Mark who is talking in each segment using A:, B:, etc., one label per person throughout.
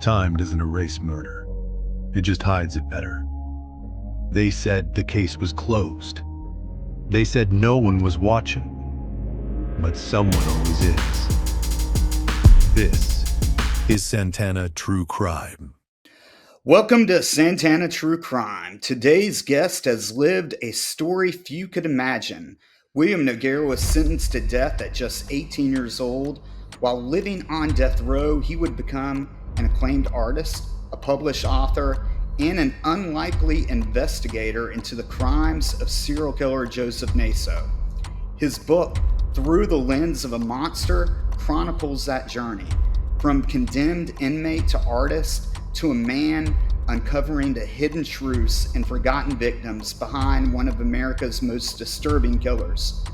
A: Time doesn't erase murder. It just hides it better. They said the case was closed. They said no one was watching. But someone always is. This is Santana True Crime.
B: Welcome to Santana True Crime. Today's guest has lived a story few could imagine. William Noguera was sentenced to death at just 18 years old. While living on death row, he would become an acclaimed artist, a published author, and an unlikely investigator into the crimes of serial killer Joseph Naso. His book, Through the Lens of a Monster, chronicles that journey. From condemned inmate to artist to a man uncovering the hidden truths and forgotten victims behind one of America's most disturbing killers.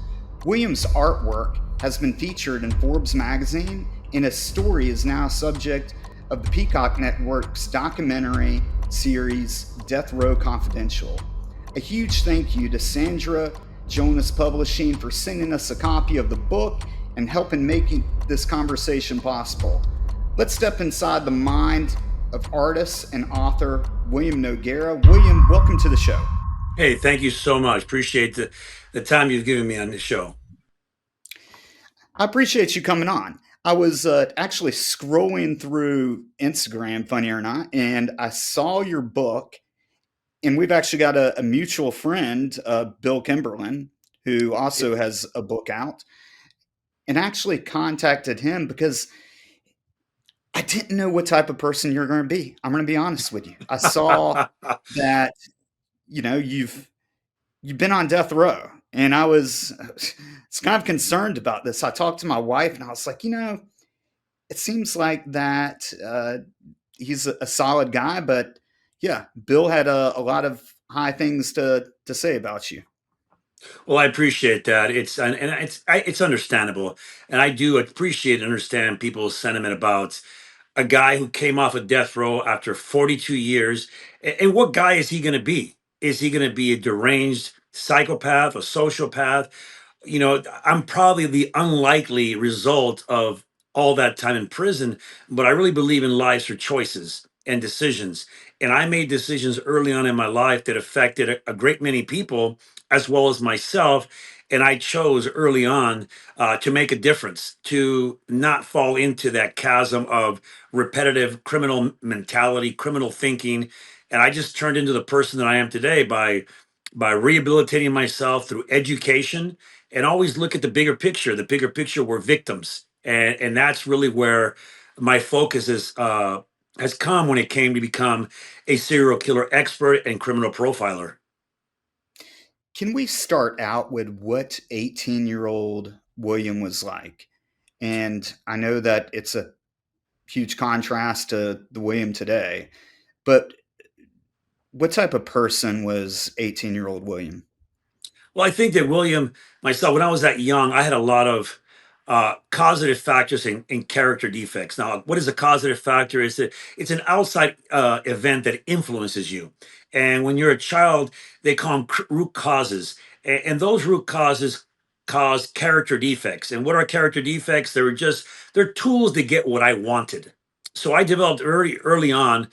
B: William's artwork has been featured in Forbes magazine, and his story is now subject of the Peacock Network's documentary series Death Row Confidential. A huge thank you to Sandra Jonas Publishing for sending us a copy of the book and helping making this conversation possible. Let's step inside the mind of artist and author William Noguera. William, welcome to the show.
C: Hey, thank you so much. Appreciate the time you've given me on this show.
B: I appreciate you coming on. I was actually scrolling through Instagram, funny or not, and I saw your book. And we've actually got a mutual friend, Bill Kimberlin, who also has a book out, and actually contacted him because I didn't know what type of person you're going to be. I'm going to be honest with you. I saw that you've been on death row, and I was it's kind of concerned about this. I talked to my wife, and I was like, it seems like that he's a solid guy, but yeah, Bill had a lot of high things to say about you.
C: Well, I appreciate that. It's understandable, and I do appreciate and understand people's sentiment about a guy who came off of death row after 42 years. And what guy is he going to be? Is he going to be a deranged psychopath, a sociopath? I'm probably the unlikely result of all that time in prison, but I really believe in lives are choices and decisions. And I made decisions early on in my life that affected a great many people as well as myself. And I chose early on to make a difference, to not fall into that chasm of repetitive criminal mentality, criminal thinking. And I just turned into the person that I am today by rehabilitating myself through education and always look at the bigger picture. The bigger picture, we're victims, and that's really where my focus has come when it came to become a serial killer expert and criminal profiler.
B: Can we start out with what 18-year-old William was like? And I know that it's a huge contrast to the William today, but what type of person was 18-year-old William?
C: Well, I think that William, myself, when I was that young, I had a lot of causative factors and character defects. Now, what is a causative factor? Is that it's an outside event that influences you, and when you're a child, they call them root causes, and those root causes cause character defects. And what are character defects? They're tools to get what I wanted. So I developed early on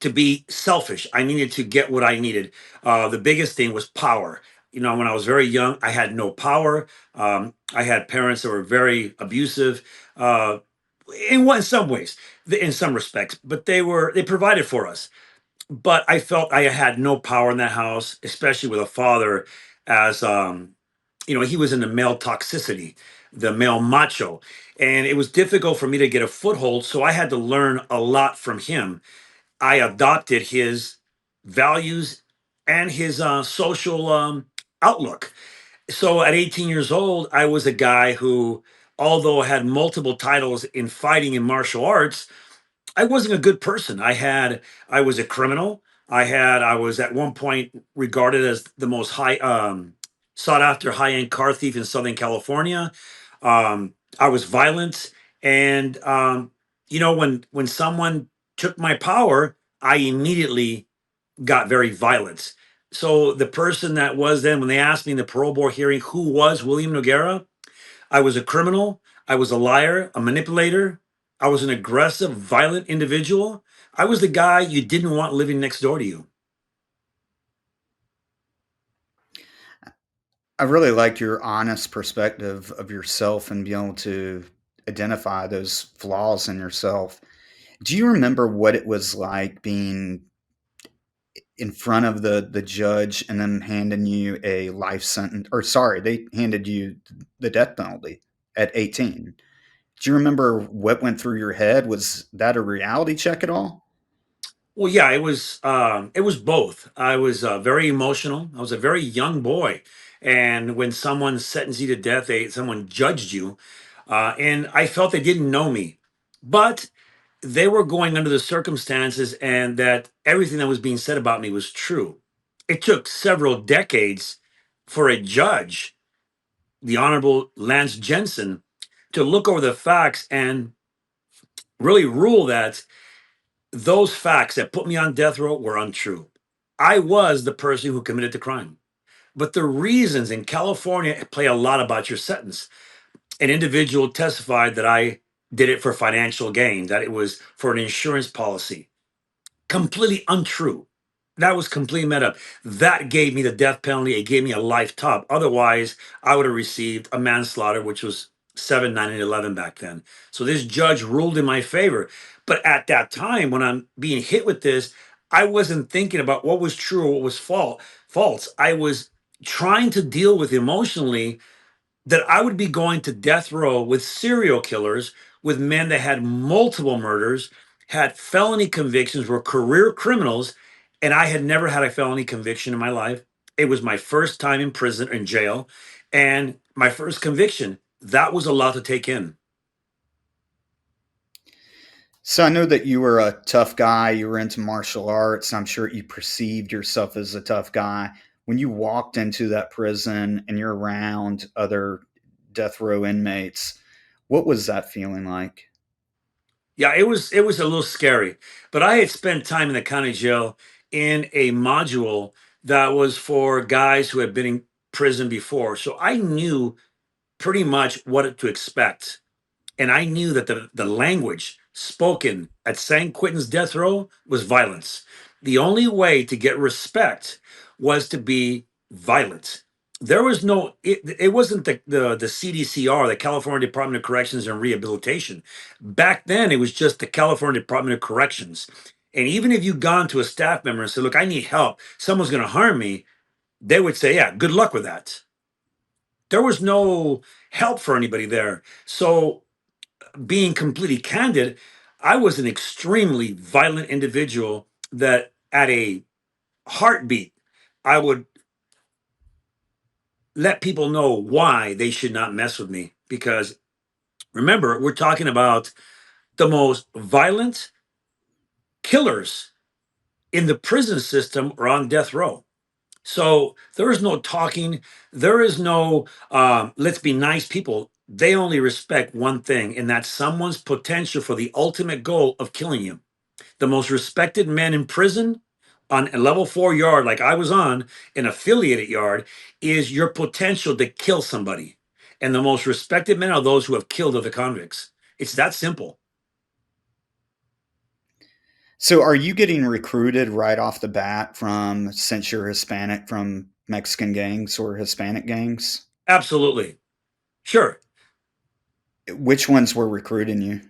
C: to be selfish. I needed to get what I needed. The biggest thing was power. When I was very young, I had no power. I had parents that were very abusive, in some ways, in some respects, but they provided for us. But I felt I had no power in that house, especially with a father, as he was in the male toxicity, the male macho, and it was difficult for me to get a foothold. So I had to learn a lot from him. I adopted his values and his social outlook. So at 18 years old, I was a guy who, although I had multiple titles in fighting and martial arts, I wasn't a good person. I was a criminal. I was at one point regarded as the most sought after high end car thief in Southern California. I was violent, and when someone took my power, I immediately got very violent. So the person that was then, when they asked me in the parole board hearing who was William Noguera, I was a criminal, I was a liar, a manipulator, I was an aggressive, violent individual. I was the guy you didn't want living next door to you.
B: I really like your honest perspective of yourself and being able to identify those flaws in yourself. Do you remember what it was like being in front of the judge and then handing you a life sentence, or sorry, they handed you the death penalty at 18? Do you remember what went through your head? Was that a reality check at all?
C: Well, yeah, it was both. I was very emotional. I was a very young boy, and when someone sentenced you to death, someone judged you, and I felt they didn't know me, but they were going under the circumstances, and that everything that was being said about me was true. It took several decades for a judge, the Honorable Lance Jensen, to look over the facts and really rule that those facts that put me on death row were untrue. I was the person who committed the crime. But the reasons in California play a lot about your sentence. An individual testified that I did it for financial gain, that it was for an insurance policy. Completely untrue. That was completely made up. That gave me the death penalty. It gave me a life top. Otherwise, I would have received a manslaughter, which was 7, 9, and 11 back then. So this judge ruled in my favor. But at that time, when I'm being hit with this, I wasn't thinking about what was true or what was false. I was trying to deal with emotionally that I would be going to death row with serial killers, with men that had multiple murders, had felony convictions, were career criminals, and I had never had a felony conviction in my life. It was my first time in prison, in jail, and my first conviction. That was a lot to take in.
B: So I know that you were a tough guy. You were into martial arts. I'm sure you perceived yourself as a tough guy. When you walked into that prison and you're around other death row inmates, what was that feeling like?
C: Yeah, it was a little scary, but I had spent time in the county jail in a module that was for guys who had been in prison before, so I knew pretty much what to expect. And I knew that the language spoken at San Quentin's death row was violence. The only way to get respect was to be violent. There was no, it wasn't the CDCR, the California Department of Corrections and Rehabilitation. Back then, it was just the California Department of Corrections. And even if you'd gone to a staff member and said, look, I need help, someone's going to harm me, they would say, yeah, good luck with that. There was no help for anybody there. So being completely candid, I was an extremely violent individual that at a heartbeat, I would let people know why they should not mess with me. Because remember, we're talking about the most violent killers in the prison system or on death row. So there is no talking. There is no let's be nice people. They only respect one thing, and that's someone's potential for the ultimate goal of killing you. The most respected men in prison on a level 4 yard, like I was on, an affiliated yard, is your potential to kill somebody. And the most respected men are those who have killed other convicts. It's that simple.
B: So are you getting recruited right off the bat from, since you're Hispanic, from Mexican gangs or Hispanic gangs?
C: Absolutely. Sure.
B: Which ones were recruiting you?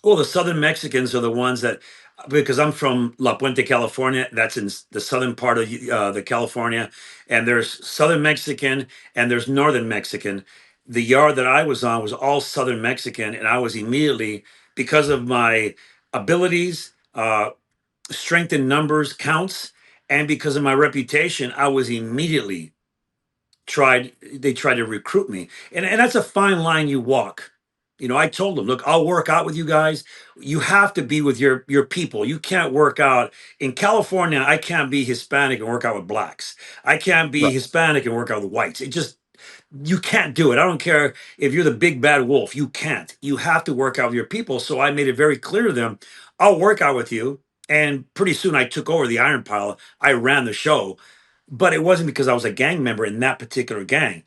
C: Well, the Southern Mexicans are the ones that, because I'm from La Puente, California. That's in the southern part of the California, and there's Southern Mexican and there's Northern Mexican. The yard that I was on was all Southern Mexican, and I was immediately, because of my abilities, strength in numbers counts, and because of my reputation, I was immediately they tried to recruit me, and that's a fine line you walk. I told them, look, I'll work out with you guys. You have to be with your people. You can't work out in California. I can't be Hispanic and work out with blacks. I can't be
B: Right.
C: Hispanic and work out with whites. It just, you can't do it. I don't care if you're the big bad wolf. You can't. You have to work out with your people. So I made it very clear to them, I'll work out with you. And pretty soon I took over the iron pile. I ran the show, but it wasn't because I was a gang member in that particular gang.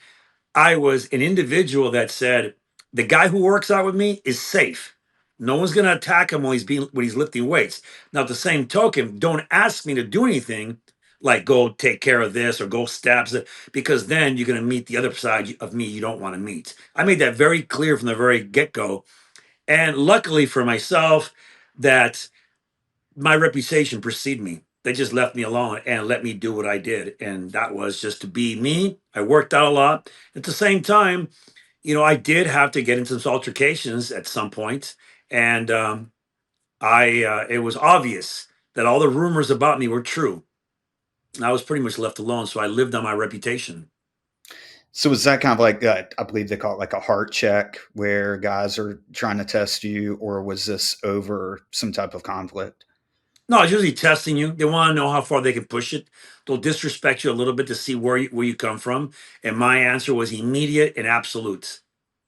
C: I was an individual that said, the guy who works out with me is safe. No one's going to attack him when he's lifting weights. Now, at the same token, don't ask me to do anything like go take care of this or go stab it, because then you're going to meet the other side of me you don't want to meet. I made that very clear from the very get go. And luckily for myself, that my reputation preceded me. They just left me alone and let me do what I did. And that was just to be me. I worked out a lot. At the same time, I did have to get into some altercations at some point, and it was obvious that all the rumors about me were true. And I was pretty much left alone, so I lived on my reputation.
B: So was that kind of like I believe they call it like a heart check where guys are trying to test you, or was this over some type of conflict?
C: No, it's usually testing you. They want to know how far they can push it. They'll disrespect you a little bit to see where you come from. And my answer was immediate and absolute.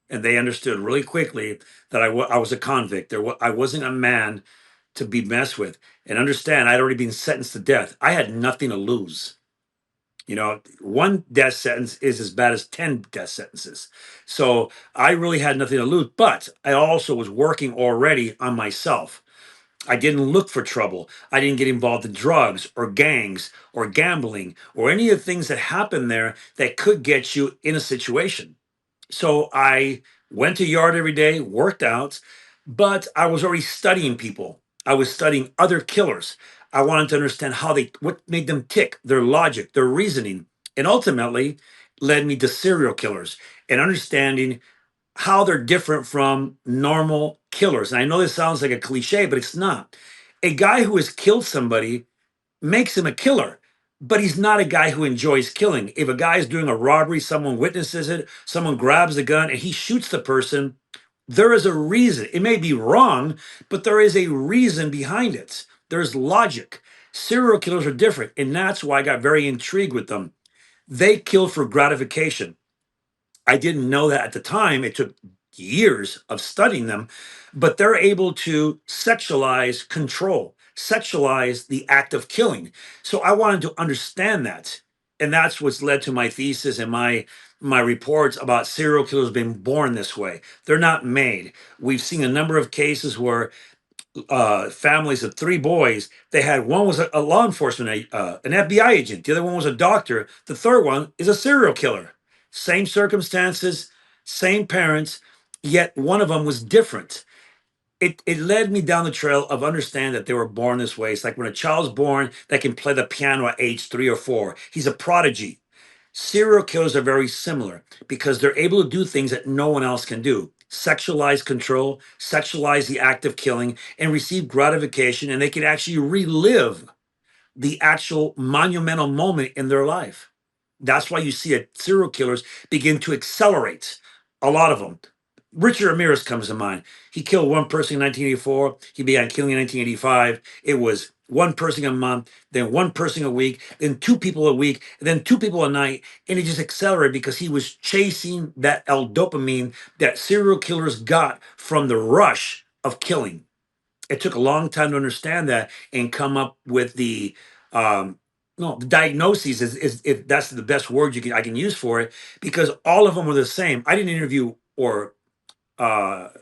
C: And they understood really quickly that I was a convict. I wasn't a man to be messed with. And understand, I'd already been sentenced to death. I had nothing to lose. One death sentence is as bad as 10 death sentences. So I really had nothing to lose. But I also was working already on myself. I didn't look for trouble. I didn't get involved in drugs or gangs or gambling or any of the things that happen there that could get you in a situation. So I went to yard every day, worked out, but I was already studying people. I was studying other killers. I wanted to understand what made them tick, their logic, their reasoning, and ultimately led me to serial killers and understanding how they're different from normal killers. And I know this sounds like a cliche, but it's not. A guy who has killed somebody makes him a killer, but he's not a guy who enjoys killing. If a guy is doing a robbery, someone witnesses it, someone grabs a gun and he shoots the person, there is a reason. It may be wrong, but there is a reason behind it. There's logic. Serial killers are different, and that's why I got very intrigued with them. They kill for gratification. I didn't know that at the time. It took years of studying them, but they're able to sexualize control, sexualize the act of killing. So I wanted to understand that. And that's what's led to my thesis and my reports about serial killers being born this way. They're not made. We've seen a number of cases where families of three boys. They had one was a law enforcement, an FBI agent. The other one was a doctor. The third one is a serial killer. Same circumstances, same parents, yet one of them was different. It led me down the trail of understand that they were born this way. It's like when a child's born that can play the piano at age 3 or 4. He's a prodigy. Serial killers are very similar because they're able to do things that no one else can do. Sexualize control, sexualize the act of killing, and receive gratification, and they can actually relive the actual monumental moment in their life. That's why you see serial killers begin to accelerate. A lot of them. Richard Ramirez comes to mind. He killed one person in 1984. He began killing in 1985. It was one person a month, then one person a week, then two people a week, and then two people a night. And he just accelerated because he was chasing that L-dopamine that serial killers got from the rush of killing. It took a long time to understand that and come up with the no, the diagnoses is if that's the best word I can use for it, because all of them were the same. I didn't interview or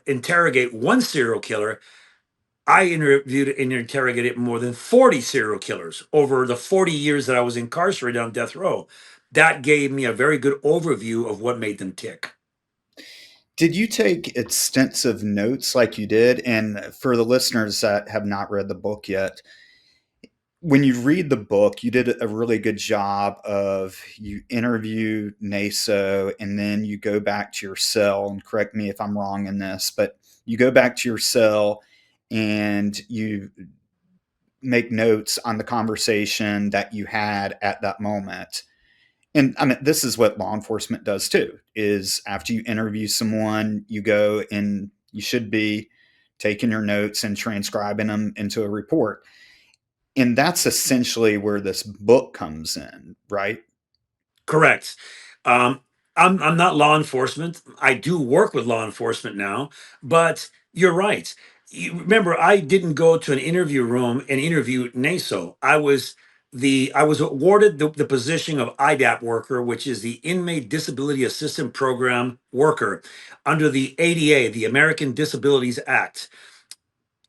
C: interrogate one serial killer. I interviewed and interrogated more than 40 serial killers over the 40 years that I was incarcerated on death row. That gave me a very good overview of what made them tick.
B: Did you take extensive notes like you did? And for the listeners that have not read the book yet, when you read the book, you did a really good job of you interview Naso and then you go back to your cell, and correct me if I'm wrong in this, but you go back to your cell and you make notes on the conversation that you had at that moment. And I mean, this is what law enforcement does too, is after you interview someone, you go and you should be taking your notes and transcribing them into a report. And that's essentially where this book comes in, right?
C: Correct. Um, I'm not law enforcement. I do work with law enforcement now, but you're right. Remember, I didn't go to an interview room and interview Naso. I was awarded the position of IDAP worker, which is the Inmate Disability Assistance Program worker under the ADA, the American Disabilities Act.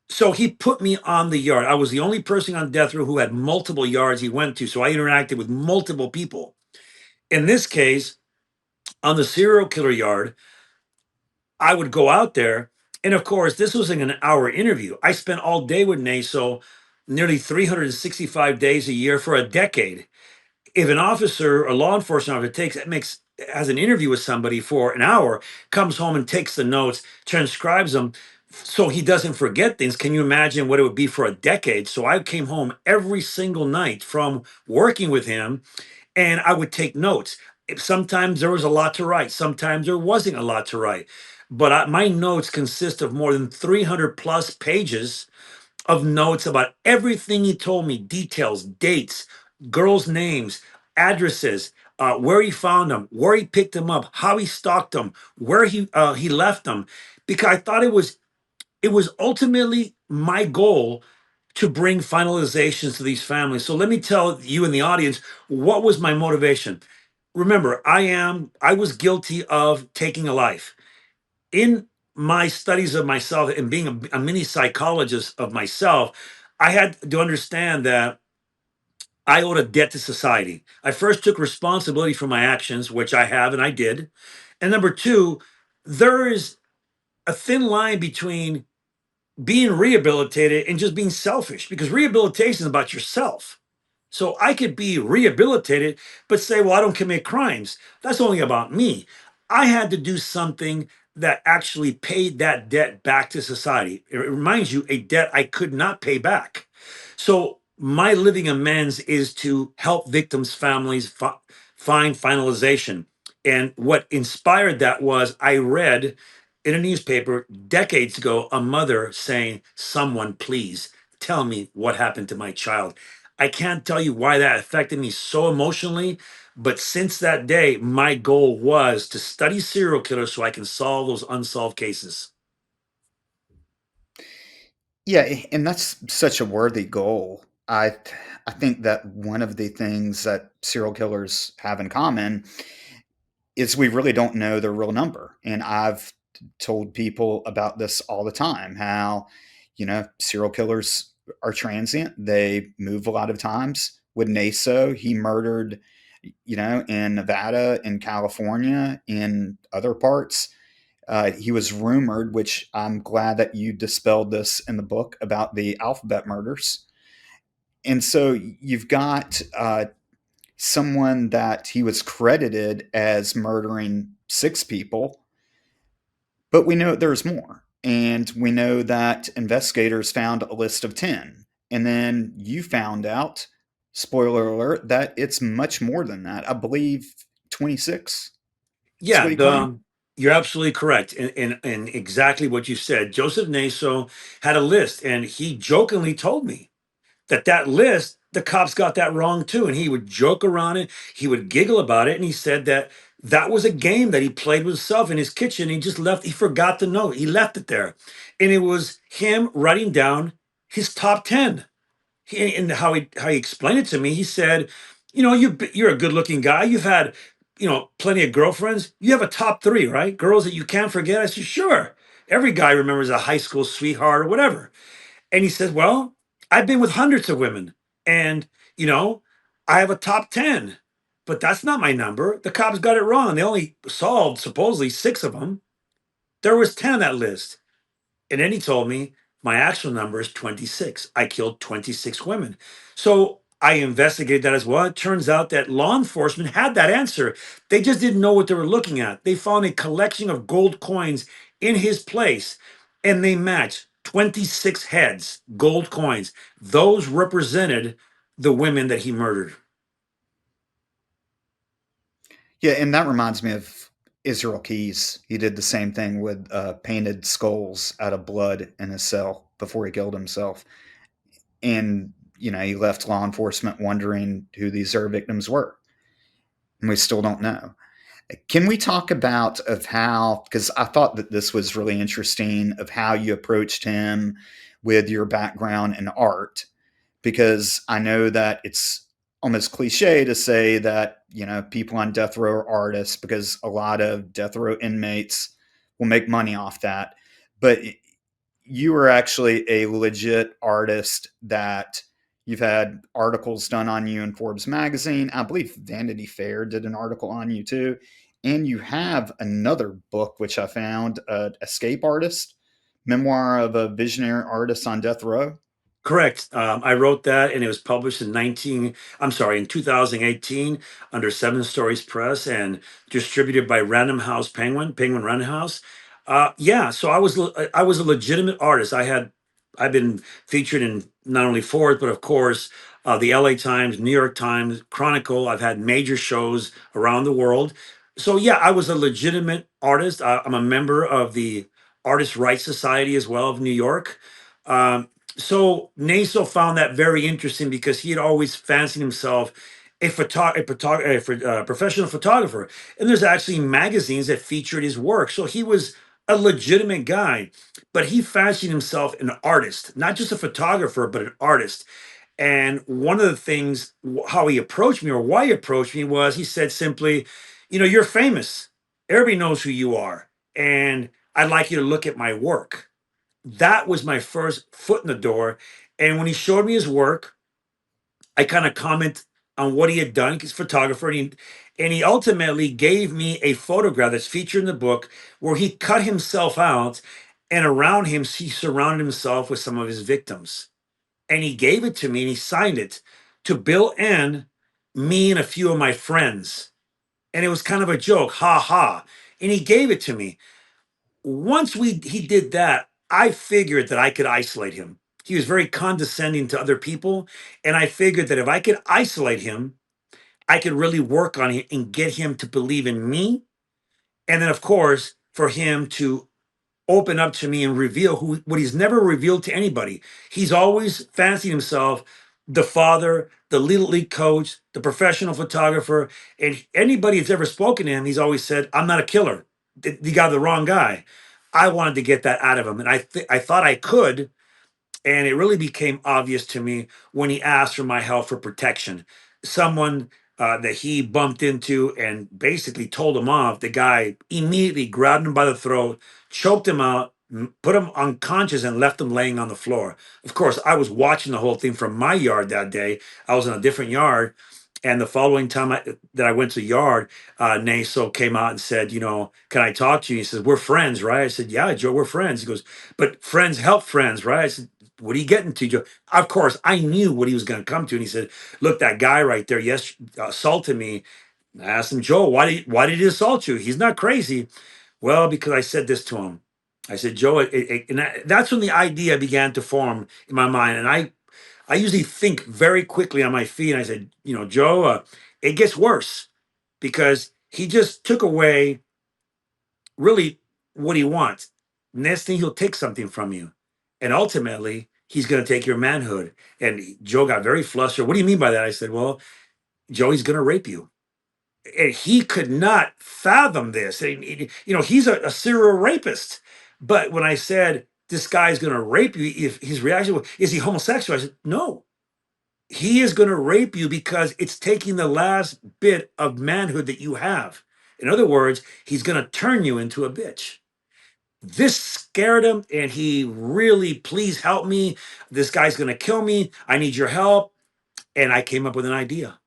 C: So he put me on the yard. I was the only person on death row who had multiple yards he went to. So I interacted with multiple people. In this case, on the serial killer yard, I would go out there. And of course, this was an hour interview. I spent all day with Naso, nearly 365 days a year for a decade. If an officer, a law enforcement officer, has an interview with somebody for an hour, comes home and takes the notes, transcribes them, so he doesn't forget things. Can you imagine what it would be for a decade? So I came home every single night from working with him, and I would take notes. Sometimes there was a lot to write. Sometimes there wasn't a lot to write. But my notes consist of more than 300 plus pages of notes about everything he told me, details, dates, girls' names, addresses, where he found them, where he picked them up, how he stalked them, where he left them, because I thought it was ultimately my goal to bring finalizations to these families. So let me tell you in the audience what was my motivation. Remember, I was guilty of taking a life. In my studies of myself and being a mini psychologist of myself, I had to understand that I owed a debt to society. I first took responsibility for my actions, which I have and I did. And number two, there is a thin line between being rehabilitated and just being selfish, because rehabilitation is about yourself. So I could be rehabilitated, but say, well, I don't commit crimes. That's only about me. I had to do something that actually paid that debt back to society. It reminds you, a debt I could not pay back. So my living amends is to help victims' families find finalization. And what inspired that was I read in a newspaper decades ago a mother saying, "Someone, please tell me what happened to my child." I can't tell you why that affected me so emotionally, but since that day, my goal was to study serial killers so I can solve those unsolved cases.
B: Yeah, and that's such a worthy goal. I think that one of the things that serial killers have in common is we really don't know their real number. And I've told people about this all the time, how, serial killers are transient. They move a lot of times. With Naso, he murdered, in Nevada, in California, in other parts. He was rumored, which I'm glad that you dispelled this in the book, about the alphabet murders. And so you've got someone that he was credited as murdering six people, but we know there's more. And we know that investigators found a list of 10. And then you found out, spoiler alert, that it's much more than that. I believe 26. That's
C: Yeah,
B: what he claimed.
C: you're absolutely correct. And exactly what you said. Joseph Naso had a list, and he jokingly told me that list, the cops got that wrong too. And he would joke around it, he would giggle about it. And he said that was a game that he played with himself in his kitchen. He just left, he forgot the note, he left it there. And it was him writing down his top 10. And how he explained it to me, he said, you're a good looking guy. You've had, plenty of girlfriends. You have a top three, right? Girls that you can't forget. I said, sure. Every guy remembers a high school sweetheart or whatever. And he said, well, I've been with hundreds of women, and you know, I have a top 10, but that's not my number. The cops got it wrong. They only solved supposedly six of them. There was 10 on that list. And then he told me my actual number is 26. I killed 26 women. So I investigated that as well. It turns out that law enforcement had that answer. They just didn't know what they were looking at. They found a collection of gold coins in his place, and they matched 26 heads, gold coins. Those represented the women that he murdered.
B: Yeah, and that reminds me of Israel Keys. He did the same thing with painted skulls out of blood in his cell before he killed himself. And, he left law enforcement wondering who these other victims were. And we still don't know. Can we talk about of how, because I thought that this was really interesting, of how you approached him with your background in art, because I know that it's almost cliche to say that, people on death row are artists, because a lot of death row inmates will make money off that. But you are actually a legit artist that you've had articles done on you in Forbes magazine. I believe Vanity Fair did an article on you too. And you have another book, which I found, Escape Artist, Memoir of a Visionary Artist on Death Row.
C: Correct. I wrote that, and it was published in 2018, under Seven Stories Press, and distributed by Random House Penguin Random House. Yeah, so I was a legitimate artist. I've been featured in not only Forbes, but of course the L.A. Times, New York Times, Chronicle. I've had major shows around the world. So yeah, I was a legitimate artist. I'm a member of the Artist Rights Society as well of New York. Um, so Naso found that very interesting because he had always fancied himself a professional photographer, and there's actually magazines that featured his work. So he was a legitimate guy, but he fancied himself an artist, not just a photographer, but an artist. And one of the things, how he approached me or why he approached me was he said simply, you're famous. Everybody knows who you are, and I'd like you to look at my work. That was my first foot in the door. And when he showed me his work, I kind of comment on what he had done. He's a photographer, and he ultimately gave me a photograph that's featured in the book where he cut himself out, and around him he surrounded himself with some of his victims. And he gave it to me, and he signed it to Bill N, me, and a few of my friends. And it was kind of a joke, ha ha. And he gave it to me. Once he did that, I figured that I could isolate him. He was very condescending to other people, and I figured that if I could isolate him, I could really work on it and get him to believe in me. And then, of course, for him to open up to me and reveal what he's never revealed to anybody. He's always fancied himself the father, the little league coach, the professional photographer, and anybody that's ever spoken to him, he's always said, "I'm not a killer. You got the wrong guy." I wanted to get that out of him, and I thought I could, and it really became obvious to me when he asked for my help for protection. Someone that he bumped into and basically told him off. The guy immediately grabbed him by the throat, choked him out, put him unconscious, and left him laying on the floor. Of course, I was watching the whole thing from my yard that day. I was in a different yard. And the following time that I went to the yard, Naso came out and said, "Can I talk to you?" He says, "We're friends, right?" I said, "Yeah, Joe, we're friends." He goes, "But friends help friends, right?" I said, "What are you getting to, Joe?" Of course, I knew what he was going to come to. And he said, "Look, that guy right there, yes, assaulted me." I asked him, "Joe, why did he assault you? He's not crazy." "Well, because I said this to him." I said, "Joe," that's when the idea began to form in my mind. And I usually think very quickly on my feet. And I said, "Joe, it gets worse because he just took away really what he wants. Next thing, he'll take something from you. And ultimately, he's going to take your manhood." And Joe got very flustered. "What do you mean by that?" I said, "Well, Joe, he's going to rape you." And he could not fathom this. And, he's a serial rapist. But when I said, "This guy's going to rape you," if his reaction was, "Is he homosexual?" I said, "No. He is going to rape you because it's taking the last bit of manhood that you have. In other words, he's going to turn you into a bitch." This scared him, and he really, "Please help me. This guy's going to kill me. I need your help." And I came up with an idea.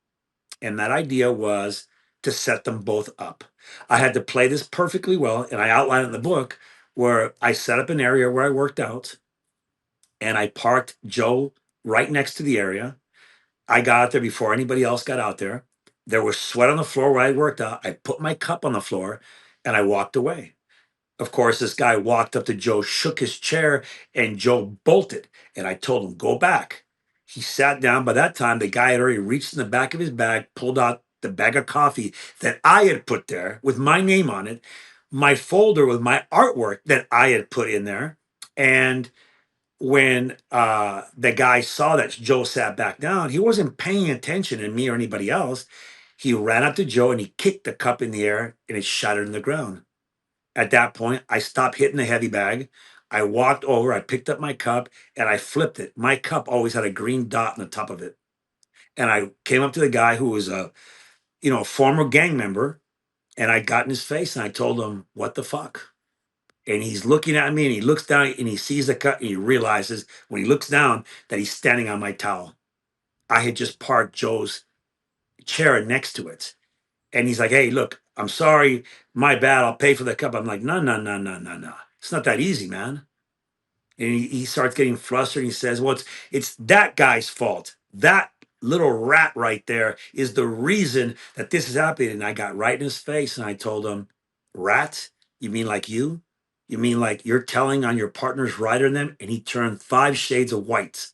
C: And that idea was to set them both up. I had to play this perfectly well. And I outlined in the book where I set up an area where I worked out, and I parked Joe right next to the area. I got out there before anybody else got out there. There was sweat on the floor where I worked out. I put my cup on the floor and I walked away. Of course, this guy walked up to Joe, shook his chair, and Joe bolted. And I told him, "Go back." He sat down. By that time, the guy had already reached in the back of his bag, pulled out the bag of coffee that I had put there with my name on it, my folder with my artwork that I had put in there. And when the guy saw that Joe sat back down, he wasn't paying attention to me or anybody else. He ran up to Joe and he kicked the cup in the air and it shattered in the ground. At that point, I stopped hitting the heavy bag. I walked over, I picked up my cup, and I flipped it. My cup always had a green dot on the top of it. And I came up to the guy who was a former gang member, and I got in his face and I told him, "What the fuck?" And he's looking at me and he looks down and he sees the cut and he realizes when he looks down that he's standing on my towel. I had just parked Joe's chair next to it. And he's like, hey, look, I'm sorry. My bad. I'll pay for the cup. I'm like, no, no, no, no, no, no. It's not that easy, man. And he starts getting flustered. He says, well, it's that guy's fault. That little rat right there is the reason that this is happening. And I got right in his face and I told him, rat? You mean like you? You mean like you're telling on your partner's right on them? And he turned 5 shades of white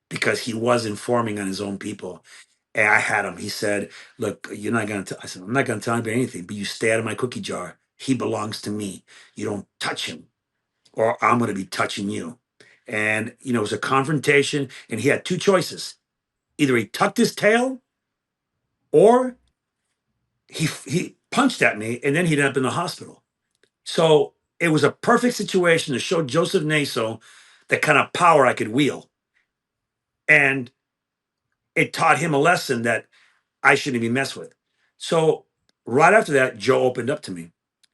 C: because he was informing on his own people. And I had him. He said, look, you're not going to, I said, I'm not going to tell anybody anything, but you stay out of my cookie jar. He belongs to me. You don't touch him or I'm going to be touching you. And, you know, it was a confrontation and he had two choices. Either he tucked his tail or he punched at me and then he'd end up in the hospital. So it was a perfect situation to show Joseph Naso the kind of power I could wield. And it taught him a lesson that I shouldn't be messed with. So right after that, Joe opened up to me.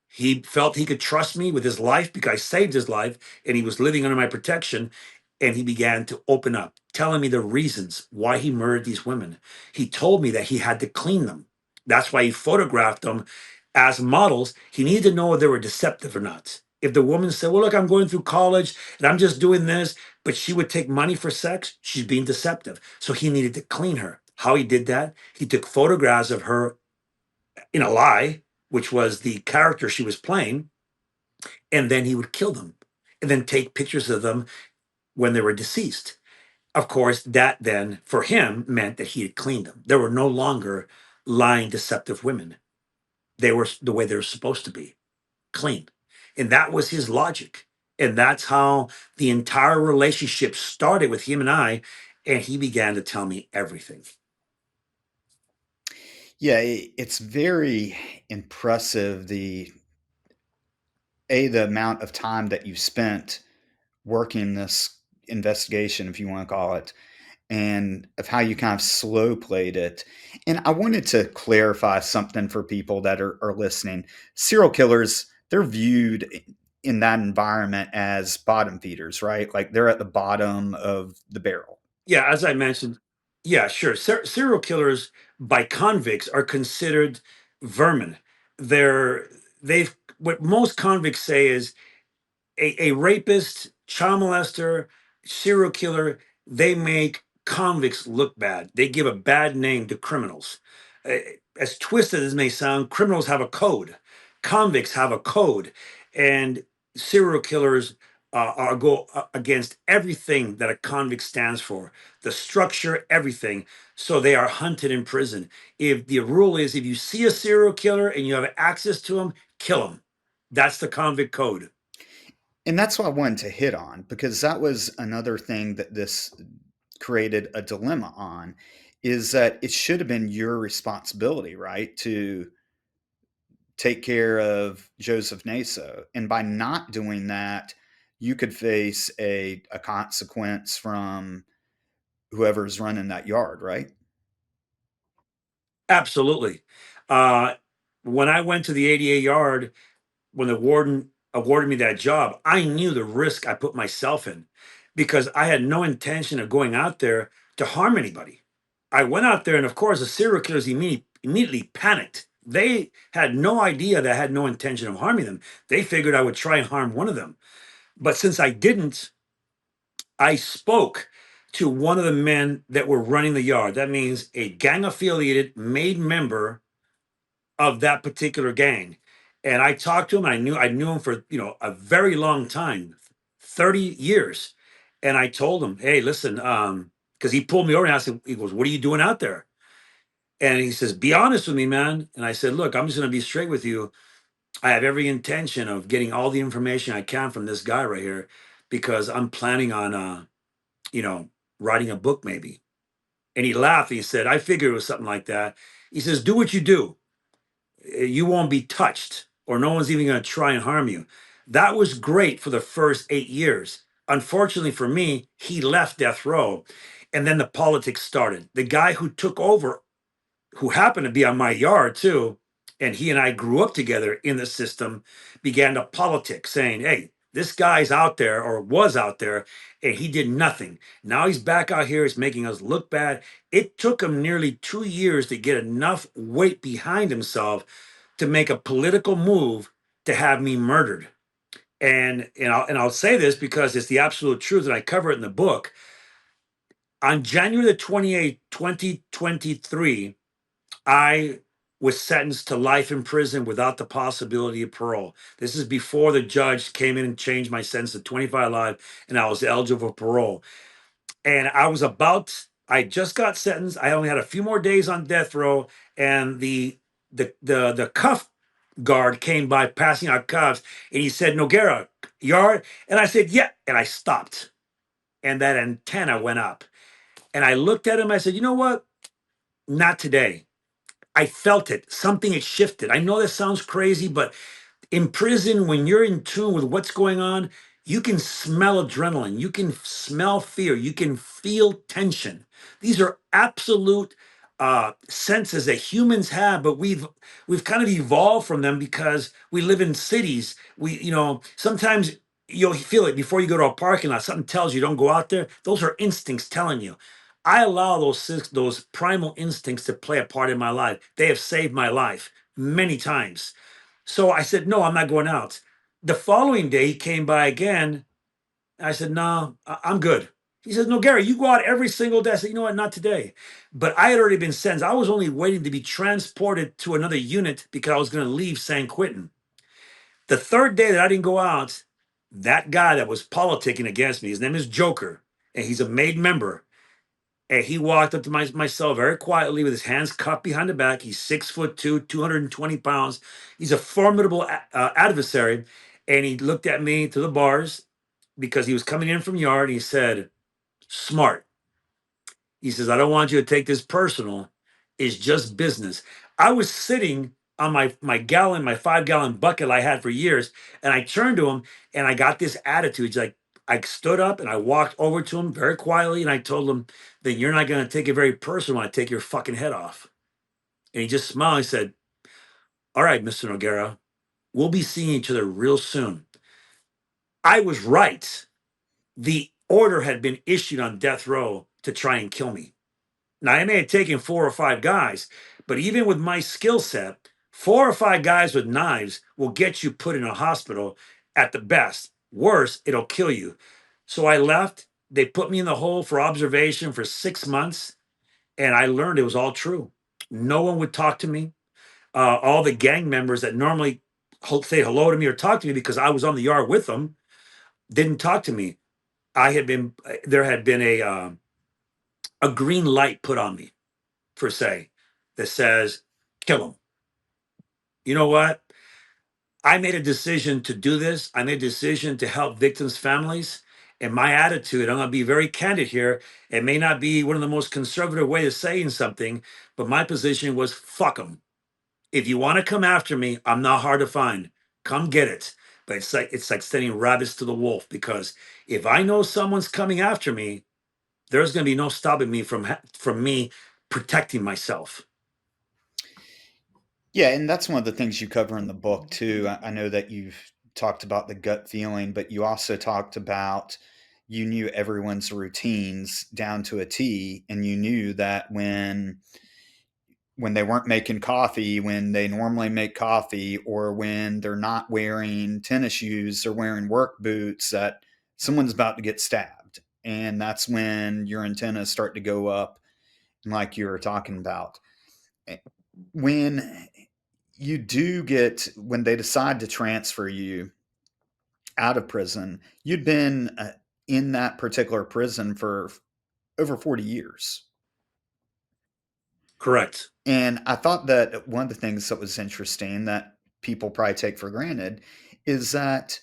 C: He felt he could trust me with his life because I saved his life and he was living under my protection. And he began to open up, telling me the reasons why he murdered these women. He told me that he had to clean them. That's why he photographed them as models. He needed to know if they were deceptive or not. If the woman said, well, look, I'm going through college and I'm just doing this, but she would take money for sex, she's being deceptive. So he needed to clean her. How he did that? He took photographs of her in a lie, which was the character she was playing, and then he would kill them and then take pictures of them when they were deceased. Of course, that then for him meant that he had cleaned them. There were no longer lying, deceptive women. They were the way they were supposed to be, clean. And that was his logic. And that's how the entire relationship started with him and I. And he began to tell me everything.
B: Yeah, it's very impressive the amount of time that you spent working this investigation, if you want to call it, and of how you kind of slow played it. And I wanted to clarify something for people that are listening. Serial killers, they're viewed in that environment as bottom feeders, right? Like they're at the bottom of the barrel.
C: Yeah, as I mentioned, yeah, sure. Serial killers by convicts are considered vermin. They've what most convicts say is a rapist, child molester, serial killer, they make convicts look bad. They give a bad name to criminals. Uh, As twisted as it may sound, criminals have a code. Convicts have a code. And serial killers go against everything that a convict stands for, the structure, everything. So they are hunted in prison. If the rule is if you see a serial killer and you have access to him, kill him. That's the convict code.
B: And that's what I wanted to hit on because that was another thing that this created a dilemma on is that it should have been your responsibility, right, to take care of Joseph Naso. And by not doing that, you could face a consequence from whoever's running that yard, right?
C: Absolutely. Uh, when I went to the 88 yard, when the warden awarded me that job, I knew the risk I put myself in because I had no intention of going out there to harm anybody. I went out there, and of course, the serial killers immediately panicked. They had no idea that I had no intention of harming them. They figured I would try and harm one of them. But since I didn't, I spoke to one of the men that were running the yard. That means a gang affiliated, made member of that particular gang. And I talked to him. I knew him for a very long time, 30 years. And I told him, hey, listen, because he pulled me over and asked him, he goes, what are you doing out there? And he says, be honest with me, man. And I said, look, I'm just gonna be straight with you. I have every intention of getting all the information I can from this guy right here because I'm planning on you know, writing a book maybe. And he laughed and he said, I figured it was something like that. He says, do what you do. You won't be touched or no one's even going to try and harm you. That was great for the first 8 years. Unfortunately for me, he left death row and then the politics started. The guy who took over, who happened to be on my yard too, and he and I grew up together in the system, began to politic, saying, hey, this guy's out there or was out there and he did nothing. Now he's back out here. It's making us look bad. It took him nearly 2 years to get enough weight behind himself to make a political move to have me murdered. And I'll say this because it's the absolute truth, and I cover it in the book. On January the 28th, 2023, I was sentenced to life in prison without the possibility of parole. This is before the judge came in and changed my sentence to 25 life, and I was eligible for parole. And I just got sentenced. I only had a few more days on death row, and the cuff guard came by passing out cuffs, and he said, Noguera, yard? And I said, yeah. And I stopped. And that antenna went up. And I looked at him, I said, you know what? Not today. I felt it. Something had shifted. I know this sounds crazy, but in prison, when you're in tune with what's going on, you can smell adrenaline, you can smell fear, you can feel tension. These are absolute senses that humans have, but we've kind of evolved from them because we live in cities. Sometimes you'll feel it before you go to a parking lot. Something tells you don't go out there. Those are instincts telling you. I allow those primal instincts to play a part in my life. They have saved my life many times. So I said, no, I'm not going out. The following day, he came by again. I said, no, I'm good. He says, no, Gary, you go out every single day. I said, you know what, not today. But I had already been sentenced. I was only waiting to be transported to another unit because I was going to leave San Quentin. The third day that I didn't go out, that guy that was politicking against me, his name is Joker, and he's a made member. And he walked up to my cell very quietly with his hands cupped behind the back. He's 6'2", 220 pounds. He's a formidable adversary. And he looked at me to the bars because he was coming in from yard. And he said, smart. He says, I don't want you to take this personal. It's just business. I was sitting on my 5-gallon bucket I had for years. And I turned to him and I got this attitude. He's like, I stood up and I walked over to him very quietly and I told him, then you're not going to take it very personal when I take your fucking head off. And he just smiled. He said, all right, Mr. Noguera, we'll be seeing each other real soon. I was right. The order had been issued on death row to try and kill me. Now, I may have taken 4 or 5 guys, but even with my skill set, 4 or 5 guys with knives will get you put in a hospital at the best. Worse, it'll kill you. So I left. They put me in the hole for observation for 6 months, and I learned it was all true. No one would talk to me. All the gang members that normally say hello to me or talk to me because I was on the yard with them didn't talk to me. There had been a green light put on me, per se, that says, kill him. You know what? I made a decision to do this. I made a decision to help victims' families. And my attitude, I'm going to be very candid here. It may not be one of the most conservative ways of saying something, but my position was fuck them. If you want to come after me, I'm not hard to find. Come get it. But it's like sending rabbits to the wolf, because if I know someone's coming after me, there's going to be no stopping me from me protecting myself.
B: Yeah, and that's one of the things you cover in the book too. I know that you've talked about the gut feeling, but you also talked about you knew everyone's routines down to a T, and you knew that when they weren't making coffee, when they normally make coffee, or when they're not wearing tennis shoes or wearing work boots, that someone's about to get stabbed. And that's when your antennas start to go up, like you were talking about. When when they decide to transfer you out of prison, you'd been in that particular prison for over 40 years.
C: Correct.
B: And I thought that one of the things that was interesting that people probably take for granted is that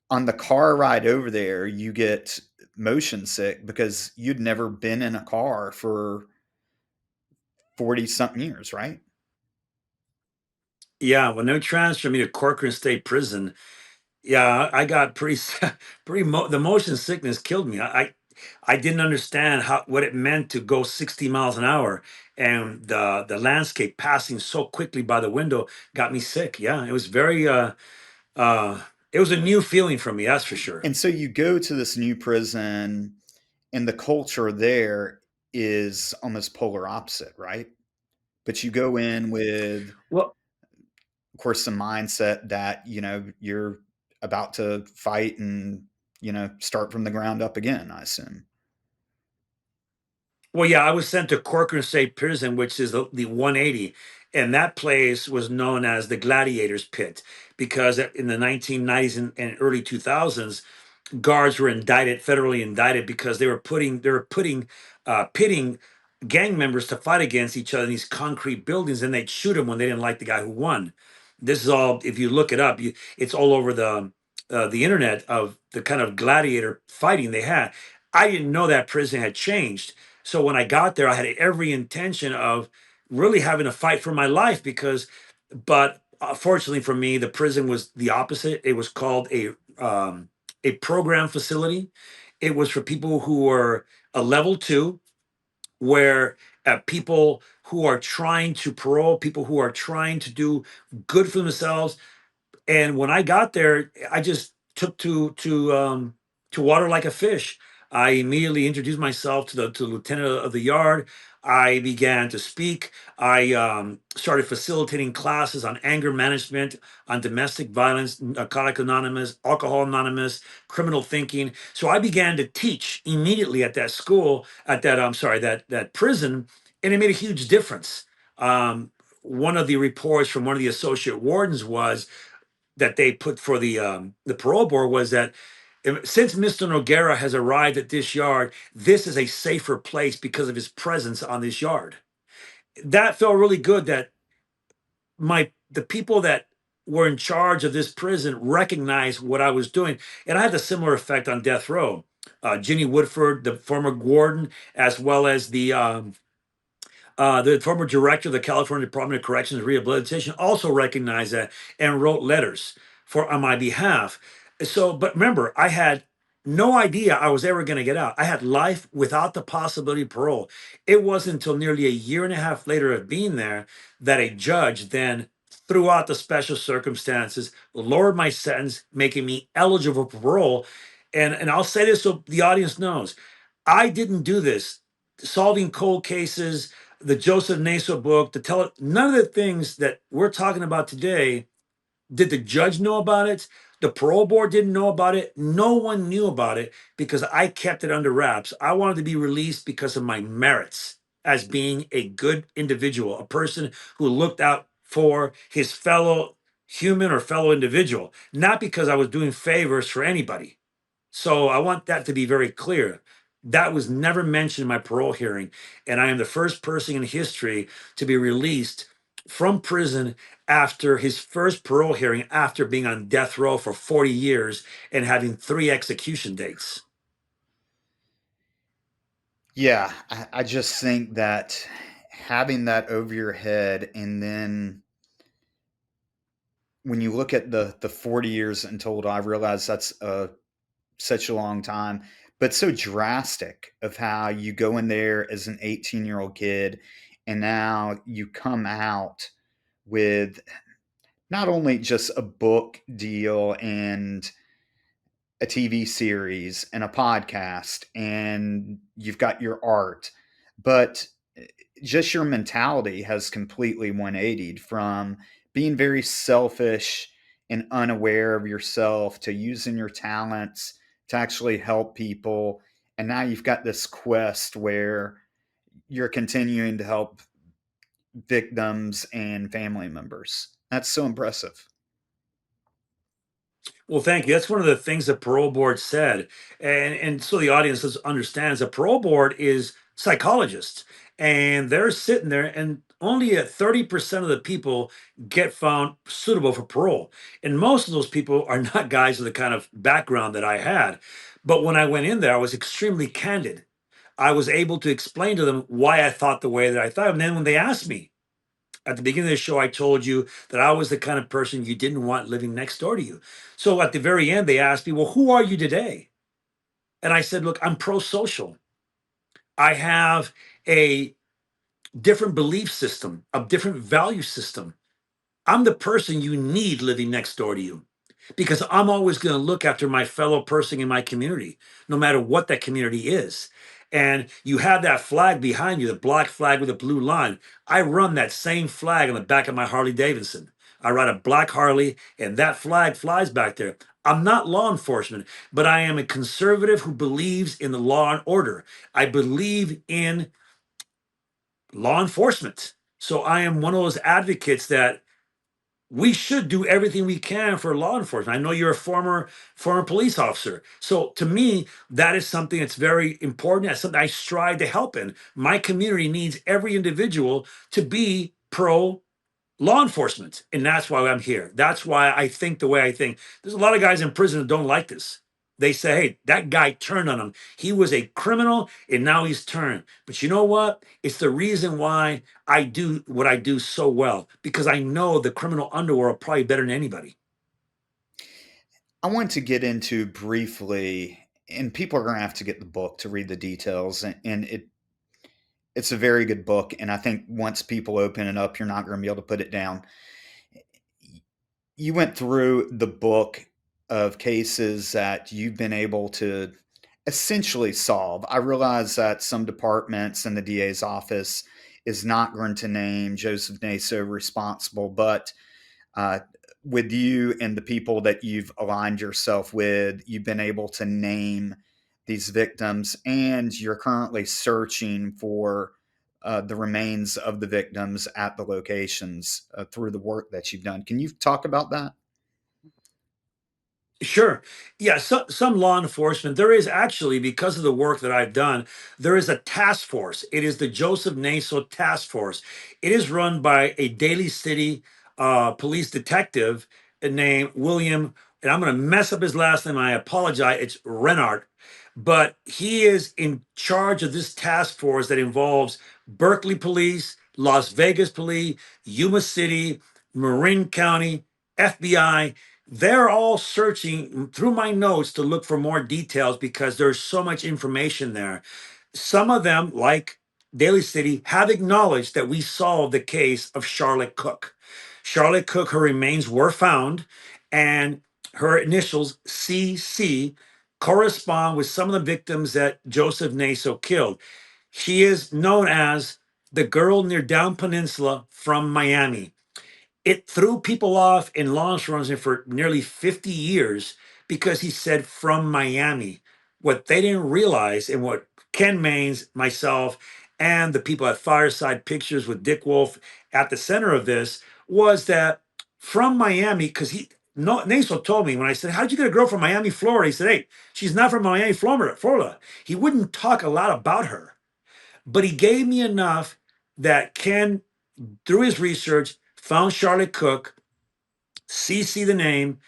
B: on the car ride over there, you get motion sick because you'd never been in a car for 40 something years, right?
C: Yeah, when they transferred me to Corcoran State Prison, yeah, I got pretty, the motion sickness killed me. I didn't understand what it meant to go 60 miles an hour, and the landscape passing so quickly by the window got me sick. Yeah, it was very uh it was a new feeling for me, that's for sure.
B: And so you go to this new prison, and the culture there is almost polar opposite, right? But you go in with,
C: Well,
B: of course, the mindset that, you're about to fight and, start from the ground up again, I assume.
C: Well, yeah, I was sent to Corcoran State Prison, which is the 180, and that place was known as the Gladiators Pit because in the 1990s and early 2000s, guards were indicted, federally indicted, because they were putting pitting gang members to fight against each other in these concrete buildings, and they'd shoot them when they didn't like the guy who won. This is all, if you look it up, it's all over the internet of the kind of gladiator fighting they had. I didn't know that prison had changed. So when I got there, I had every intention of really having to fight for my life but fortunately for me, the prison was the opposite. It was called a program facility. It was for people who were a level two, where people who are trying to parole, people who are trying to do good for themselves. And when I got there, I just took to water like a fish. I immediately introduced myself to the lieutenant of the yard. I began to speak. I started facilitating classes on anger management, on domestic violence, Narcotic Anonymous, Alcohol Anonymous, criminal thinking. So I began to teach immediately at that school, at that I'm sorry, that prison, and it made a huge difference. One of the reports from one of the associate wardens was that they put for the parole board was that since Mr. Noguera has arrived at this yard, this is a safer place because of his presence on this yard. That felt really good that the people that were in charge of this prison recognized what I was doing. And I had a similar effect on death row. Ginny Woodford, the former warden, as well as the former director of the California Department of Corrections and Rehabilitation, also recognized that and wrote letters on my behalf. So, but remember, I had no idea I was ever going to get out. I had life without the possibility of parole. It wasn't until nearly a year and a half later of being there that a judge then threw out the special circumstances, lowered my sentence, making me eligible for parole. And I'll say this so the audience knows, I didn't do this solving cold cases, the Joseph Naso book, none of the things that we're talking about today. Did the judge know about it? The parole board didn't know about it. No one knew about it because I kept it under wraps. I wanted to be released because of my merits as being a good individual, a person who looked out for his fellow human or fellow individual, not because I was doing favors for anybody. So I want that to be very clear. That was never mentioned in my parole hearing. And I am the first person in history to be released from prison after his first parole hearing, after being on death row for 40 years and having 3 execution dates.
B: Yeah, I just think that having that over your head, and then when you look at the 40 years in total, I realize that's such a long time, but so drastic of how you go in there as an 18-year-old kid, and now you come out with not only just a book deal and a TV series and a podcast, and you've got your art, but just your mentality has completely 180'd from being very selfish and unaware of yourself to using your talents to actually help people. And now you've got this quest where you're continuing to help victims and family members. That's so impressive.
C: Well, thank you. That's one of the things the parole board said. And so the audience understands the parole board is psychologists, and they're sitting there, and only 30% of the people get found suitable for parole. And most of those people are not guys with the kind of background that I had. But when I went in there, I was extremely candid. I was able to explain to them why I thought the way that I thought. And then when they asked me, at the beginning of the show, I told you that I was the kind of person you didn't want living next door to you. So at the very end, they asked me, well, who are you today? And I said, look, I'm pro-social. I have a different belief system, a different value system. I'm the person you need living next door to you because I'm always going to look after my fellow person in my community, no matter what that community is. And you have that flag behind you, the black flag with a blue line. I run that same flag on the back of my Harley Davidson. I ride a black Harley, and that flag flies back there. I'm not law enforcement, but I am a conservative who believes in the law and order. I believe in law enforcement. So I am one of those advocates that we should do everything we can for law enforcement. I know you're a former police officer. So to me, that is something that's very important. That's something I strive to help in. My community needs every individual to be pro law enforcement. And that's why I'm here. That's why I think the way I think. There's a lot of guys in prison that don't like this. They say, hey, that guy turned on him. He was a criminal and now he's turned. But you know what? It's the reason why I do what I do so well, because I know the criminal underworld probably better than anybody.
B: I want to get into briefly, and people are going to have to get the book to read the details, and it's a very good book. And I think once people open it up, you're not going to be able to put it down. You went through the book of cases that you've been able to essentially solve. I realize that some departments in the DA's office is not going to name Joseph Naso responsible, but uh, with you and the people that you've aligned yourself with, you've been able to name these victims, and you're currently searching for the remains of the victims at the locations through the work that you've done. Can you talk about that?
C: Sure. Yeah, some law enforcement, there is actually, because of the work that I've done, there is a task force. It is the Joseph Naso Task Force. It is run by a Daly City police detective named William, and I'm going to mess up his last name. I apologize. It's Renard. But he is in charge of this task force that involves Berkeley Police, Las Vegas Police, Yuma City, Marin County, FBI. They're all searching through my notes to look for more details because there's so much information there. Some of them, like Daly City, have acknowledged that we solved the case of Charlotte Cook. Charlotte Cook, her remains were found, and her initials, CC, correspond with some of the victims that Joseph Naso killed. She is known as the girl near Down Peninsula from Miami. It threw people off in law enforcement for nearly 50 years because he said from Miami. What they didn't realize, and what Ken Maines, myself, and the people at Fireside Pictures with Dick Wolf at the center of this, was that from Miami, because Naso told me when I said, how'd you get a girl from Miami, Florida? He said, hey, she's not from Miami, Florida. He wouldn't talk a lot about her, but he gave me enough that Ken, through his research, found Charlotte Cook, CC the name,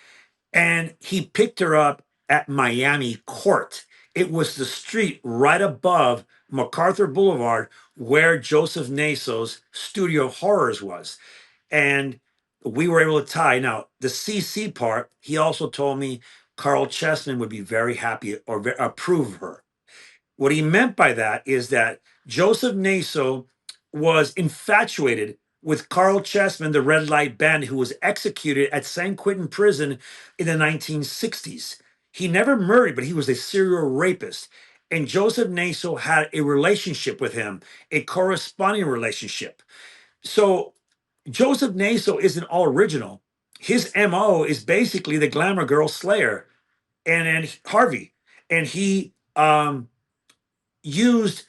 C: and he picked her up at Miami Court. It was the street right above MacArthur Boulevard where Joseph Naso's Studio of Horrors was. And we were able to tie. Now, the CC part, he also told me Carl Chessman would be very happy or approve of her. What he meant by that is that Joseph Naso was infatuated with Carl Chessman, the red light bandit who was executed at San Quentin prison in the 1960s. He never murdered, but he was a serial rapist. And Joseph Naso had a relationship with him, a corresponding relationship. So Joseph Naso isn't all original. His MO is basically the glamour girl slayer and Harvey. And he used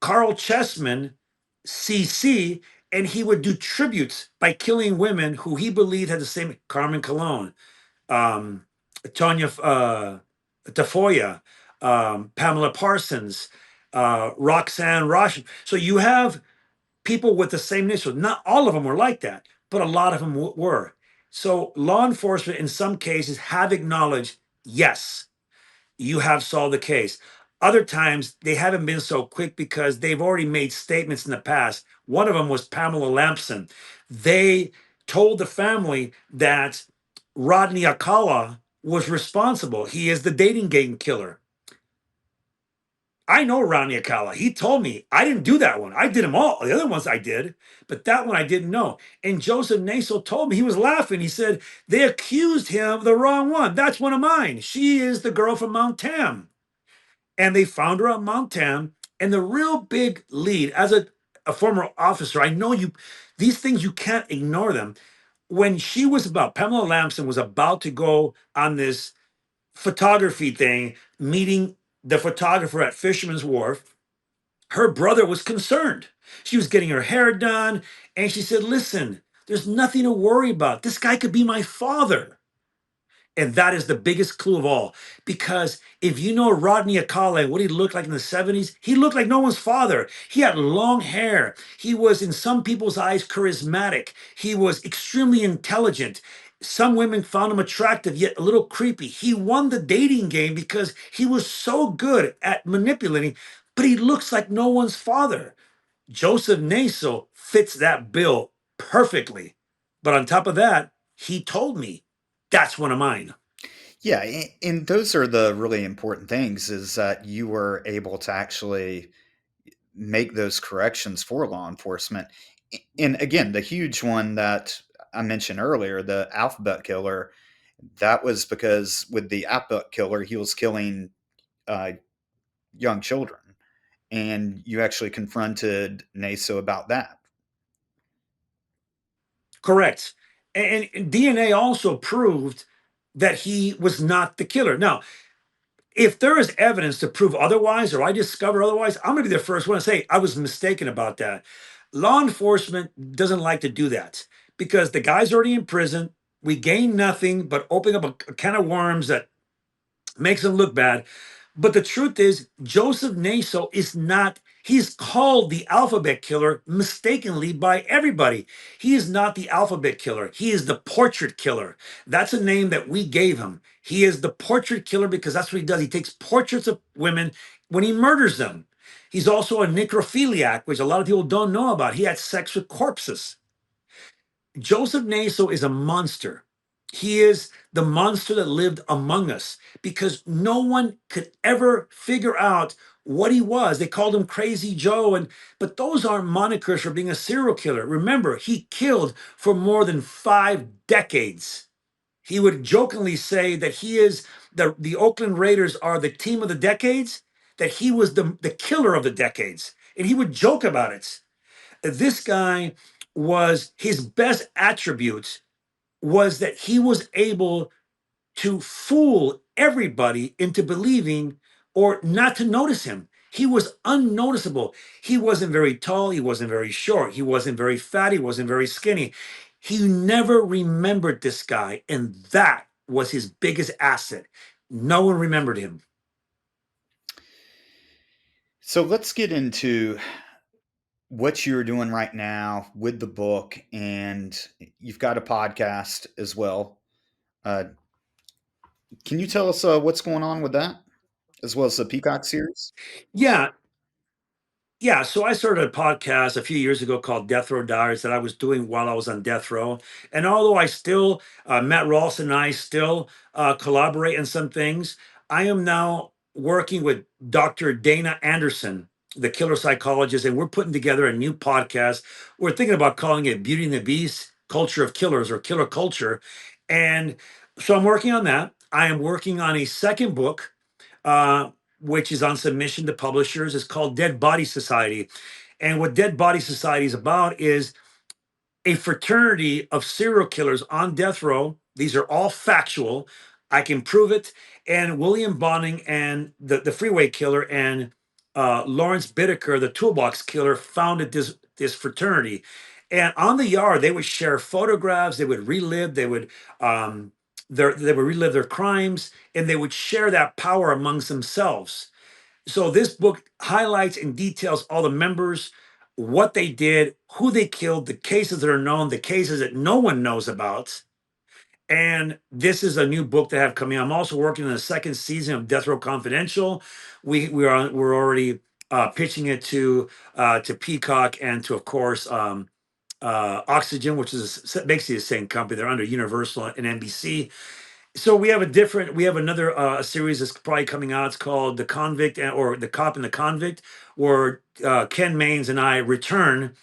C: Carl Chessman, CC, and he would do tributes by killing women who he believed had the same Carmen Cologne, um, Tonya Tafoya, Pamela Parsons, Roxanne Rosh. So you have people with the same initials. Not all of them were like that, but a lot of them were. So law enforcement, in some cases, have acknowledged, yes, you have solved the case. Other times they haven't been so quick because they've already made statements in the past. One of them was Pamela Lampson. They told the family that Rodney Akala was responsible. He is the dating gang killer. I know Ronnie Akala. He told me I didn't do that one. I did them all. The other ones I did, but that one I didn't know. And Joseph Naso told me, he was laughing. He said, they accused him of the wrong one. That's one of mine. She is the girl from Mount Tam. And they found her at Mount Tam. And the real big lead, as a former officer, I know these things, you can't ignore them. When Pamela Lamson was about to go on this photography thing, meeting the photographer at Fisherman's Wharf, her brother was concerned. She was getting her hair done, and she said, listen, there's nothing to worry about. This guy could be my father. And that is the biggest clue of all. Because if you know Rodney Akale, what he looked like in the 70s, he looked like no one's father. He had long hair. He was, in some people's eyes, charismatic. He was extremely intelligent. Some women found him attractive, yet a little creepy. He won the dating game because he was so good at manipulating, but he looks like no one's father. Joseph Naso fits that bill perfectly. But on top of that, he told me that's one of mine.
B: Yeah, and those are the really important things, is that you were able to actually make those corrections for law enforcement. And again, the huge one that I mentioned earlier, the alphabet killer, that was because with the alphabet killer, he was killing uh, young children. And you actually confronted Naso about that.
C: Correct. And DNA also proved that he was not the killer. Now, if there is evidence to prove otherwise, or I discover otherwise, I'm going to be the first one to say I was mistaken about that. Law enforcement doesn't like to do that because the guy's already in prison. We gain nothing but opening up a can of worms that makes him look bad. But the truth is, Joseph Naso is not, he's called the alphabet killer mistakenly by everybody. He is not the alphabet killer. He is the portrait killer. That's a name that we gave him. He is the portrait killer because that's what he does. He takes portraits of women when he murders them. He's also a necrophiliac, which a lot of people don't know about. He had sex with corpses. Joseph Naso is a monster. He is the monster that lived among us because no one could ever figure out what he was. They called him Crazy Joe, but those aren't monikers for being a serial killer. Remember, he killed for more than 5 decades. He would jokingly say that he is the Oakland Raiders are the team of the decades, that he was the killer of the decades. And he would joke about it. This guy was, his best attributes was that he was able to fool everybody into believing or not to notice him. He was unnoticeable. He wasn't very tall. He wasn't very short. He wasn't very fat. He wasn't very skinny. He never remembered this guy. And that was his biggest asset. No one remembered him.
B: So let's get into what you're doing right now with the book, and you've got a podcast as well. Uh, can you tell us what's going on with that, as well as the Peacock series?
C: Yeah, Yeah, so I started a podcast a few years ago called Death Row Diaries that I was doing while I was on death row. And although I still, Matt Ralston and I still collaborate in some things, I am now working with Dr. Dana Anderson, the killer psychologist, and we're putting together a new podcast. We're thinking about calling it Beauty and the Beast, Culture of Killers, or Killer Culture. And so I'm working on that. I am working on a second book. Uh, which is on submission to publishers. It's called Dead Body Society. And what Dead Body Society is about is a fraternity of serial killers on death row. These are all factual. I can prove it. And William Bonning and the freeway killer and Lawrence Bittaker, the toolbox killer, founded this fraternity. And on the yard, they would share photographs. They would relive. Um, they would relive their crimes, and they would share that power amongst themselves. So this book highlights and details all the members, what they did, who they killed, the cases that are known, the cases that no one knows about. And this is a new book that I have coming. I'm also working on the second season of Death Row Confidential. We're already pitching it to Peacock and to, of course, Oxygen, which is basically the same company. They're under Universal and NBC. So we have another series that's probably coming out. It's called The Convict or The Cop and the Convict, where Ken Maines and I return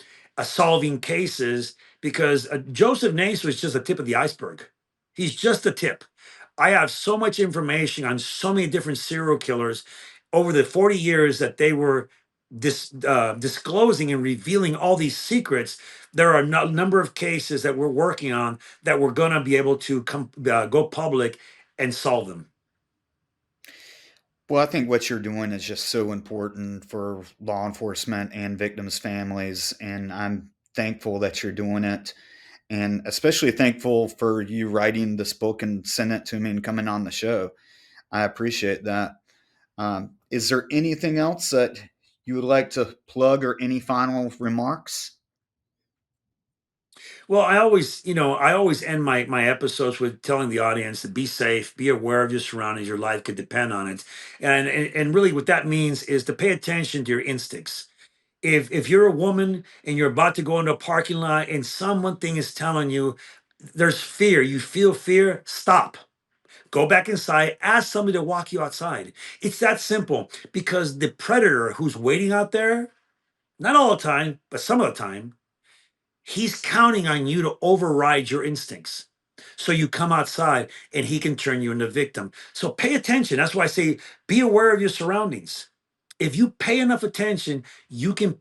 C: solving cases because Joseph Naso is just the tip of the iceberg. He's just the tip. I have so much information on so many different serial killers over the 40 years that they were disclosing and revealing all these secrets. There are a number of cases that we're working on that we're going to be able to go public and solve them.
B: Well, I think what you're doing is just so important for law enforcement and victims' families, and I'm thankful that you're doing it, and especially thankful for you writing this book and sending it to me and coming on the show. I appreciate that. Is there anything else that you would like to plug or any final remarks?
C: Well, I always end my episodes with telling the audience to be safe, be aware of your surroundings. Your life could depend on it, and really what that means is to pay attention to your instincts. If you're a woman and you're about to go into a parking lot and someone thing is telling you there's fear, you feel fear, stop. Go back inside, ask somebody to walk you outside. It's that simple because the predator who's waiting out there, not all the time, but some of the time, he's counting on you to override your instincts. So you come outside and he can turn you into a victim. So pay attention. That's why I say be aware of your surroundings. If you pay enough attention, you can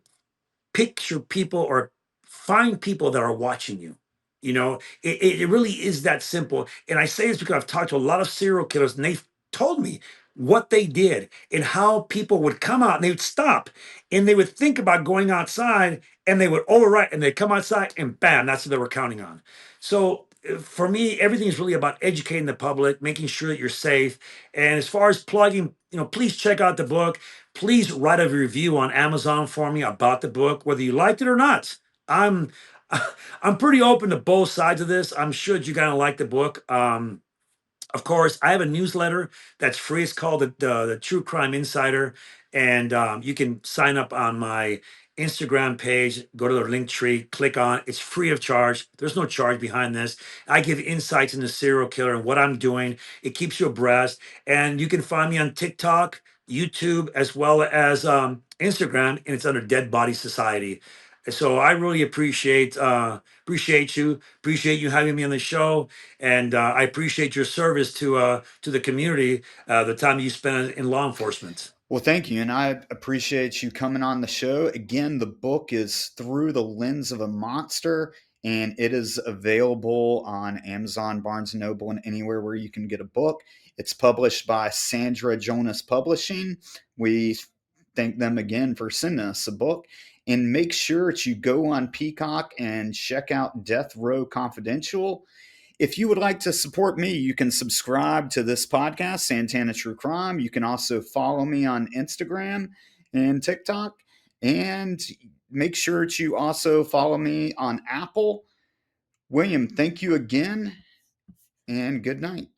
C: picture people or find people that are watching you. It really is that simple. And I say this because I've talked to a lot of serial killers and they've told me what they did and how people would come out and they would stop and they would think about going outside and they would overwrite and they'd come outside and bam, that's what they were counting on. So for me, everything is really about educating the public, making sure that you're safe. And as far as plugging, please check out the book. Please write a review on Amazon for me about the book, whether you liked it or not. I'm I'm pretty open to both sides of this. I'm sure that you're gonna like the book. Of course, I have a newsletter that's free. It's called the True Crime Insider, and you can sign up on my Instagram page. Go to the link tree, click on it. It's free of charge. There's no charge behind this. I give insights into serial killer and what I'm doing. It keeps you abreast, and you can find me on TikTok, YouTube, as well as Instagram, and it's under Dead Body Society. So I really appreciate you having me on the show, and I appreciate your service to the community, the time you spend in law enforcement.
B: Well, thank you. And I appreciate you coming on the show. Again, the book is Through the Lens of a Monster, and it is available on Amazon, Barnes& and Noble, and anywhere where you can get a book. It's published by Sandra Jonas Publishing. We thank them again for sending us a book. And make sure that you go on Peacock and check out Death Row Confidential. If you would like to support me, you can subscribe to this podcast, Santana True Crime. You can also follow me on Instagram and TikTok. And make sure that you also follow me on Apple. William, thank you again, and good night.